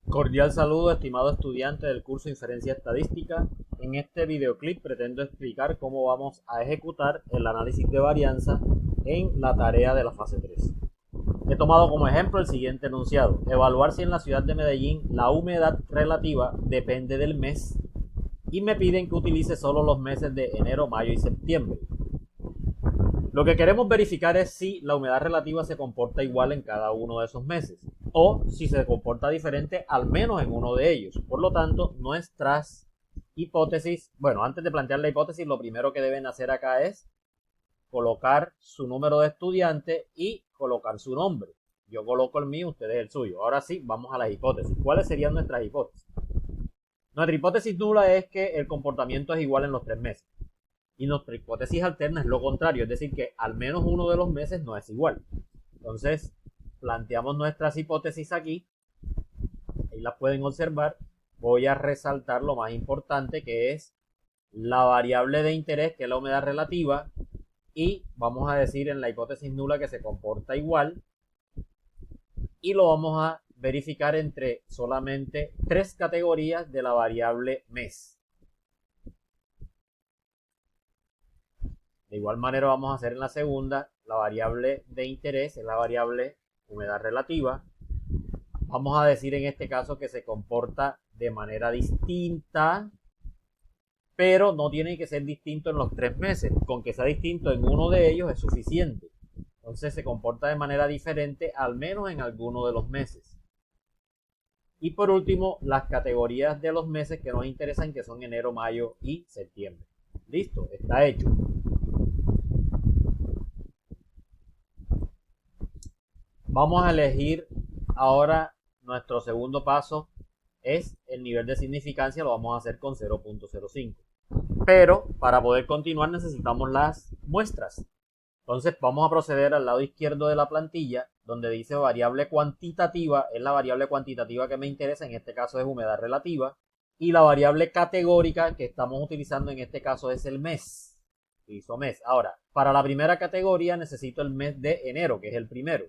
Cordial saludo, estimado estudiante del curso Inferencia Estadística. En este videoclip pretendo explicar cómo vamos a ejecutar el análisis de varianza en la tarea de la fase 3. He tomado como ejemplo el siguiente enunciado: evaluar si en la ciudad de Medellín la humedad relativa depende del mes, y me piden que utilice solo los meses de enero, mayo y septiembre. Lo que queremos verificar es si la humedad relativa se comporta igual en cada uno de esos meses o si se comporta diferente al menos en uno de ellos. Por lo tanto, nuestras hipótesis, bueno, antes de plantear la hipótesis, lo primero que deben hacer acá es colocar su número de estudiante y colocar su nombre. Yo coloco el mío, ustedes el suyo. Ahora sí, vamos a las hipótesis. ¿Cuáles serían nuestras hipótesis? Nuestra hipótesis nula es que el comportamiento es igual en los 3 meses. Y nuestra hipótesis alterna es lo contrario, es decir, que al menos uno de los meses no es igual. Entonces, planteamos nuestras hipótesis aquí, ahí las pueden observar. Voy a resaltar lo más importante, que es la variable de interés, que es la humedad relativa, y vamos a decir en la hipótesis nula que se comporta igual, y lo vamos a verificar entre solamente 3 categorías de la variable mes. De igual manera vamos a hacer en la segunda. La variable de interés es la variable humedad relativa. Vamos a decir en este caso que se comporta de manera distinta, pero no tiene que ser distinto en los 3 meses. Con que sea distinto en uno de ellos es suficiente. Entonces se comporta de manera diferente al menos en alguno de los meses. Y por último, las categorías de los meses que nos interesan, que son enero, mayo y septiembre. Listo, está hecho. Vamos a elegir ahora nuestro segundo paso, es el nivel de significancia, lo vamos a hacer con 0.05. Pero para poder continuar necesitamos las muestras. Entonces vamos a proceder al lado izquierdo de la plantilla, donde dice variable cuantitativa. Es la variable cuantitativa que me interesa, en este caso es humedad relativa. Y la variable categórica que estamos utilizando en este caso es el mes. Hizo mes. Ahora, para la primera categoría necesito el mes de enero, que es el primero.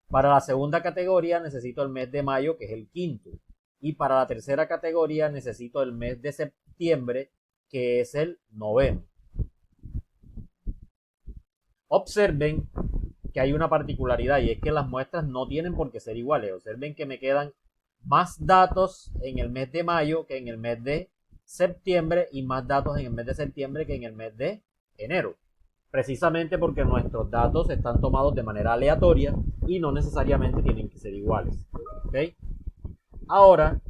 Para la segunda categoría necesito el mes de mayo, que es el quinto. Y para la tercera categoría necesito el mes de septiembre, que es el noveno. Observen que hay una particularidad, y es que las muestras no tienen por qué ser iguales. Observen que me quedan más datos en el mes de mayo que en el mes de septiembre, y más datos en el mes de septiembre que en el mes de enero. Precisamente porque nuestros datos están tomados de manera aleatoria y no necesariamente tienen que ser iguales. ¿Okay? Ahora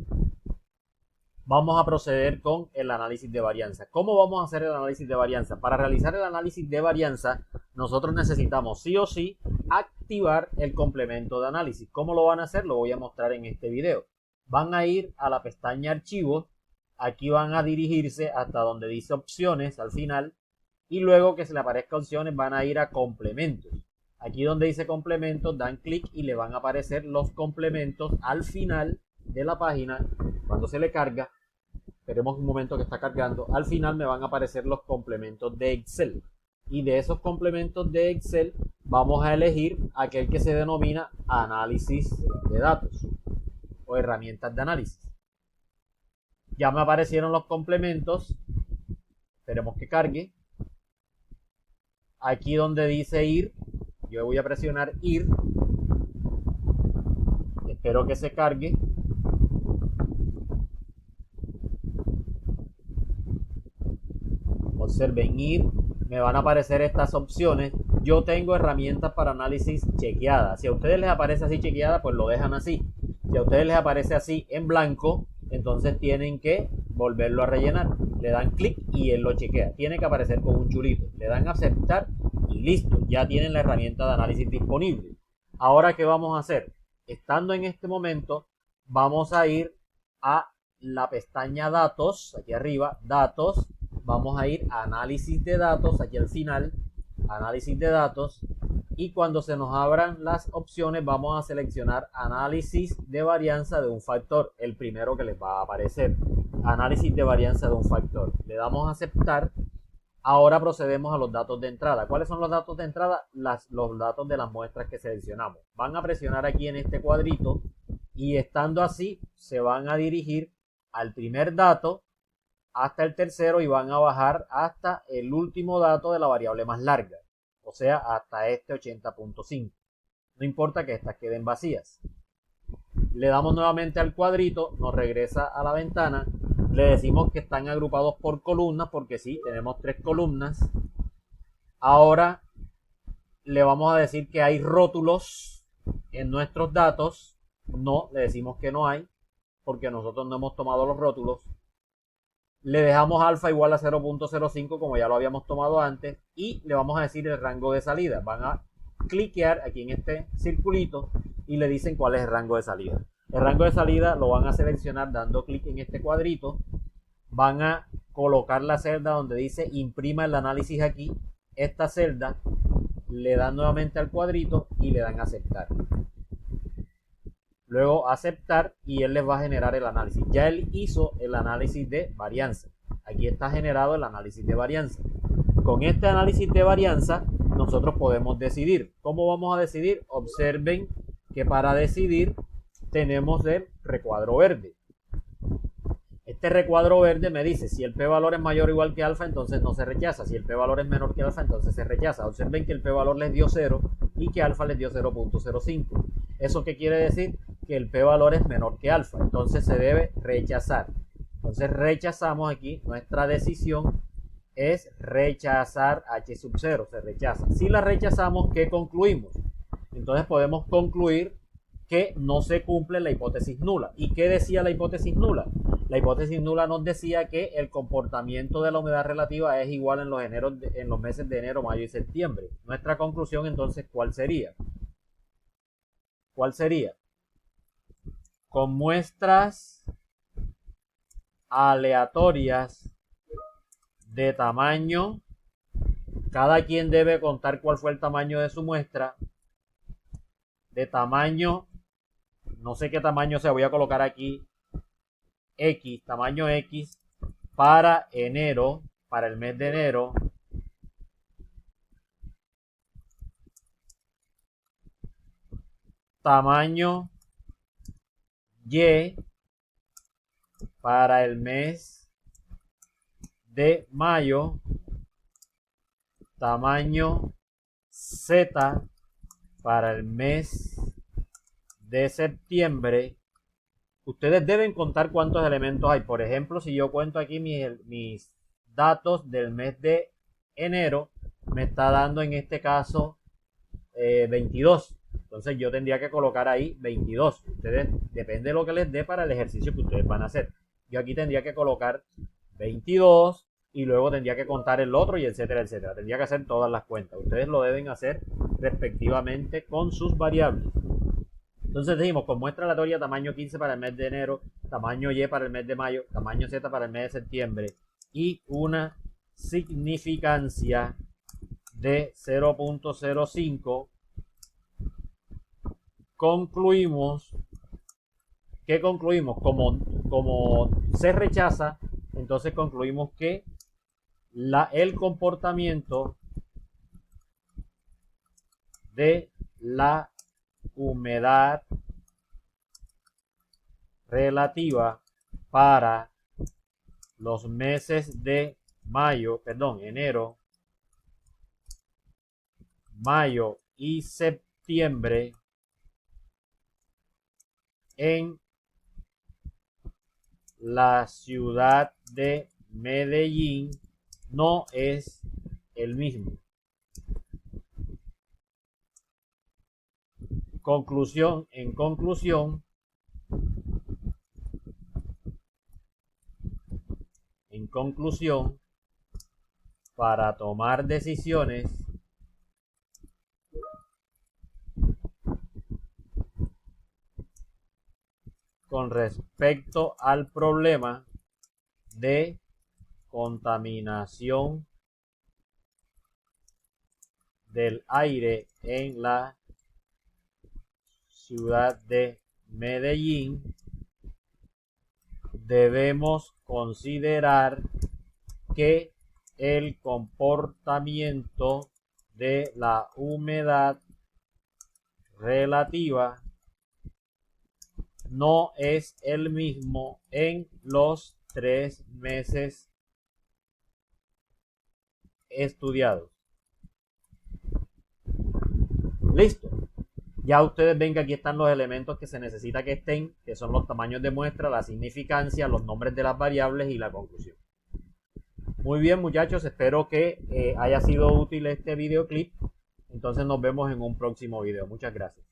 vamos a proceder con el análisis de varianza. ¿Cómo vamos a hacer el análisis de varianza? Para realizar el análisis de varianza, nosotros necesitamos sí o sí activar el complemento de análisis. ¿Cómo lo van a hacer? Lo voy a mostrar en este video. Van a ir a la pestaña archivos, aquí van a dirigirse hasta donde dice opciones al final, y luego que se le aparezca opciones van a ir a complementos. Aquí donde dice complementos dan clic y le van a aparecer los complementos al final de la página. Cuando se le carga, esperemos un momento que está cargando, al final me van a aparecer los complementos de Excel. Y de esos complementos de Excel vamos a elegir aquel que se denomina análisis de datos o herramientas de análisis. Ya me aparecieron los complementos, esperemos que cargue. Aquí donde dice ir, yo voy a presionar ir. Espero que se cargue. Observen ir, me van a aparecer estas opciones. Yo tengo herramientas para análisis chequeadas. Si a ustedes les aparece así chequeada, pues lo dejan así. Si a ustedes les aparece así en blanco, entonces tienen que volverlo a rellenar. Le dan clic y él lo chequea. Tiene que aparecer con un chulito. Le dan a aceptar y listo. Ya tienen la herramienta de análisis disponible. Ahora, ¿qué vamos a hacer? Estando en este momento, vamos a ir a la pestaña datos, aquí arriba, datos. Vamos a ir a análisis de datos, aquí al final, análisis de datos. Y cuando se nos abran las opciones, vamos a seleccionar análisis de varianza de un factor, el primero que les va a aparecer. Análisis de varianza de un factor. Le damos a aceptar. Ahora procedemos a los datos de entrada. ¿Cuáles son los datos de entrada? Los datos de las muestras que seleccionamos. Van a presionar aquí en este cuadrito y estando así se van a dirigir al primer dato hasta el tercero y van a bajar hasta el último dato de la variable más larga, o sea, hasta este 80.5. No importa que estas queden vacías. Le damos nuevamente al cuadrito, nos regresa a la ventana, le decimos que están agrupados por columnas, porque sí, tenemos 3 columnas. Ahora le vamos a decir que hay rótulos en nuestros datos. No, le decimos que no hay, porque nosotros no hemos tomado los rótulos. Le dejamos alfa igual a 0.05 como ya lo habíamos tomado antes, y le vamos a decir el rango de salida. Van a cliquear aquí en este circulito y le dicen cuál es el rango de salida. El rango de salida lo van a seleccionar dando clic en este cuadrito. Van a colocar la celda donde dice imprima el análisis aquí. Esta celda le dan nuevamente al cuadrito y le dan a aceptar. Luego aceptar y él les va a generar el análisis. Ya él hizo el análisis de varianza. Aquí está generado el análisis de varianza. Con este análisis de varianza nosotros podemos decidir. ¿Cómo vamos a decidir? Observen que para decidir tenemos el recuadro verde. Este recuadro verde me dice si el p-valor es mayor o igual que alfa, entonces no se rechaza. Si el p-valor es menor que alfa, entonces se rechaza. Observen que el p-valor les dio 0 y que alfa les dio 0.05. ¿Eso qué quiere decir? Que el p-valor es menor que alfa, entonces se debe rechazar. Entonces rechazamos aquí, nuestra decisión es rechazar h sub 0, se rechaza. Si la rechazamos, ¿qué concluimos? Entonces podemos concluir que no se cumple la hipótesis nula. ¿Y qué decía la hipótesis nula? La hipótesis nula nos decía que el comportamiento de la humedad relativa es igual en los meses de enero, mayo y septiembre. Nuestra conclusión entonces, ¿cuál sería? ¿Cuál sería? Con muestras aleatorias de tamaño, cada quien debe contar cuál fue el tamaño de su muestra, de tamaño, no sé qué tamaño sea, voy a colocar aquí X, tamaño X, para enero, para el mes de enero, tamaño Y para el mes de mayo, tamaño Z para el mes de septiembre. Ustedes deben contar cuántos elementos hay. Por ejemplo, si yo cuento aquí mis datos del mes de enero, me está dando en este caso 22. Entonces yo tendría que colocar ahí 22. Ustedes, depende de lo que les dé para el ejercicio que ustedes van a hacer. Yo aquí tendría que colocar 22 y luego tendría que contar el otro y etcétera, etcétera. Tendría que hacer todas las cuentas. Ustedes lo deben hacer respectivamente con sus variables. Entonces dijimos, con muestra aleatoria, tamaño 15 para el mes de enero, tamaño Y para el mes de mayo, tamaño Z para el mes de septiembre y una significancia de 0.05. Concluimos, ¿qué concluimos? Como se rechaza, entonces concluimos que el comportamiento de la humedad relativa para los meses de enero, mayo y septiembre en la ciudad de Medellín no es el mismo. En conclusión, para tomar decisiones con respecto al problema de contaminación del aire en la ciudad de Medellín, debemos considerar que el comportamiento de la humedad relativa no es el mismo en los 3 meses estudiados. Listo. Ya ustedes ven que aquí están los elementos que se necesita que estén, que son los tamaños de muestra, la significancia, los nombres de las variables y la conclusión. Muy bien, muchachos, espero que haya sido útil este videoclip. Entonces nos vemos en un próximo video. Muchas gracias.